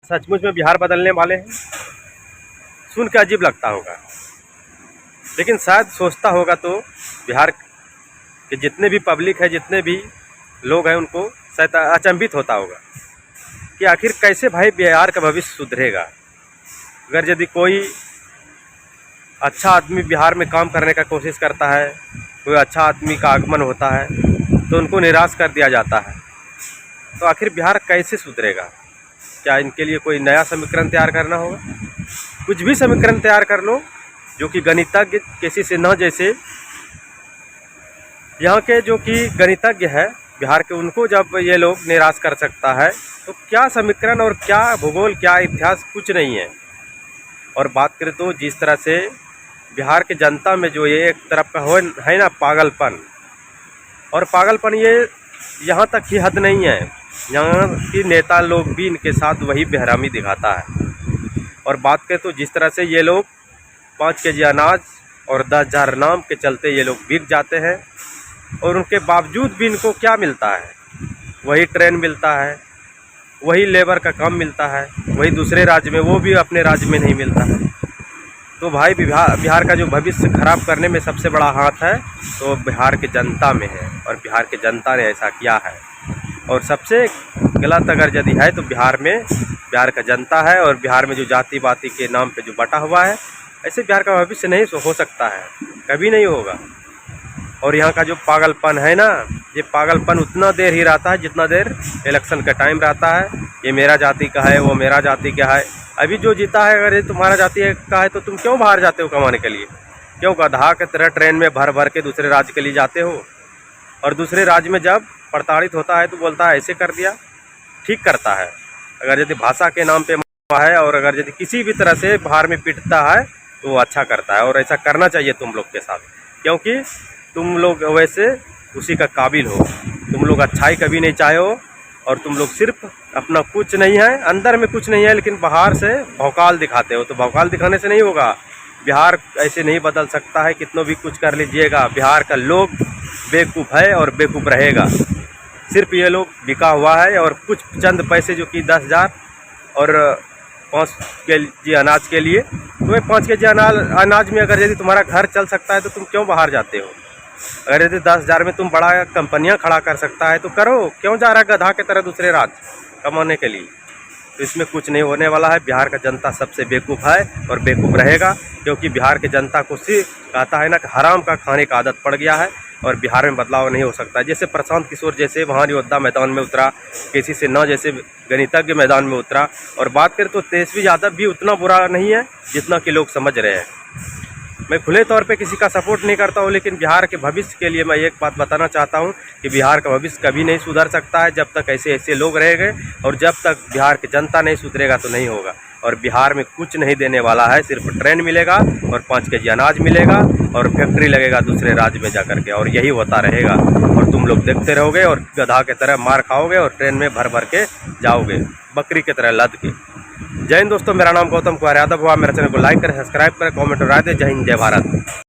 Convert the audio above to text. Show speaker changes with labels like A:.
A: सचमुच में बिहार बदलने वाले हैं। सुन के अजीब लगता होगा, लेकिन शायद सोचता होगा तो बिहार के जितने भी पब्लिक है, जितने भी लोग हैं, उनको शायद अचंभित होता होगा कि आखिर कैसे भाई बिहार का भविष्य सुधरेगा। अगर यदि कोई अच्छा आदमी बिहार में काम करने का कोशिश करता है, कोई अच्छा आदमी का आगमन होता है, तो उनको निराश कर दिया जाता है। तो आखिर बिहार कैसे सुधरेगा? क्या इनके लिए कोई नया समीकरण तैयार करना होगा? कुछ भी समीकरण तैयार कर लो जो कि गणितज्ञ किसी से न, जैसे यहाँ के जो कि गणितज्ञ है बिहार के, उनको जब ये लोग निराश कर सकता है, तो क्या समीकरण और क्या भूगोल, क्या इतिहास, कुछ नहीं है। और बात करें तो जिस तरह से बिहार के जनता में जो ये एक तरफ का हो है ना पागलपन, और पागलपन ये यहाँ तक की हद नहीं है, यहाँ की नेता लोग भी इनके साथ वही बेहरामी दिखाता है। और बात करें तो जिस तरह से ये लोग 5 केजी अनाज और 10,000 नाम के चलते ये लोग बिक जाते हैं, और उनके बावजूद भी इनको क्या मिलता है? वही ट्रेन मिलता है, वही लेबर का काम मिलता है, वही दूसरे राज्य में, वो भी अपने राज्य में नहीं मिलता है। तो भाई बिहार का जो भविष्य खराब करने में सबसे बड़ा हाथ है तो बिहार के जनता में है, और बिहार के जनता ने ऐसा किया है। और सबसे गलत अगर यदि है तो बिहार का जनता है, और बिहार में जो जाति बाती के नाम पे जो बटा हुआ है, ऐसे बिहार का भविष्य नहीं हो सकता है, कभी नहीं होगा। और यहाँ का जो पागलपन है ना, ये पागलपन उतना देर ही रहता है जितना देर इलेक्शन का टाइम रहता है। ये मेरा जाति का है, वो मेरा जाति का है। अभी जो जीता है, अगर ये तुम्हारा जाति का है तो तुम क्यों बाहर जाते हो कमाने के लिए? क्यों गधा के तरह ट्रेन में भर भर के दूसरे राज्य के लिए जाते हो? और दूसरे राज्य में जब प्रताड़ित होता है तो बोलता है ऐसे कर दिया, ठीक करता है। अगर यदि भाषा के नाम पे है, और अगर यदि किसी भी तरह से बाहर में पिटता है तो वो अच्छा करता है। और ऐसा करना चाहिए तुम लोग के साथ, क्योंकि तुम लोग वैसे उसी का काबिल हो। तुम लोग अच्छाई कभी नहीं चाहे हो, और तुम लोग सिर्फ अपना कुछ नहीं है, अंदर में कुछ नहीं है, लेकिन बाहर से भौकाल दिखाते हो। तो भौकाल दिखाने से नहीं होगा। बिहार ऐसे नहीं बदल सकता है, कितना भी कुछ कर लीजिएगा। बिहार का लोग बेवकूफ़ है और बेवकूफ़ रहेगा। सिर्फ ये लोग बिका हुआ है, और कुछ चंद पैसे जो कि 10,000 और 5 केजी अनाज के लिए, तुम्हें 5 केजी अनाज में अगर यदि तुम्हारा घर चल सकता है तो तुम क्यों बाहर जाते हो? अगर यदि 10,000 में तुम बड़ा कंपनियां खड़ा कर सकता है तो करो, क्यों जा रहा है गधा के तरह दूसरे राज्य कमाने के लिए? तो इसमें कुछ नहीं होने वाला है। बिहार का जनता सबसे बेवकूफ़ है और बेवकूफ़ रहेगा, क्योंकि बिहार के जनता को सिर्फ कहता है ना कि हराम का खाने का आदत पड़ गया है, और बिहार में बदलाव नहीं हो सकता। जैसे प्रशांत किशोर जैसे महान योद्धा मैदान में उतरा, किसी से न जैसे गणितज्ञ मैदान में उतरा। और बात करें तो तेजस्वी यादव भी उतना बुरा नहीं है जितना कि लोग समझ रहे हैं। मैं खुले तौर पे किसी का सपोर्ट नहीं करता हूँ, लेकिन बिहार के भविष्य के लिए मैं एक बात बताना चाहता हूँ कि बिहार का भविष्य कभी नहीं सुधर सकता है जब तक ऐसे लोग रहेंगे, और जब तक बिहार की जनता नहीं सुधरेगा तो नहीं होगा। और बिहार में कुछ नहीं देने वाला है, सिर्फ ट्रेन मिलेगा और 5 केजी अनाज मिलेगा, और फैक्ट्री लगेगा दूसरे राज्य में जाकर के, और यही होता रहेगा। और तुम लोग देखते रहोगे और गधा की तरह मार खाओगे, और ट्रेन में भर भर के जाओगे बकरी की तरह लद के। जय हिंद दोस्तों, मेरा नाम गौतम कुमार यादव हुआ। मेरे चैनल को लाइक करें, सब्सक्राइब करें, कमेंट और राय दें। जय हिंद, जय भारत।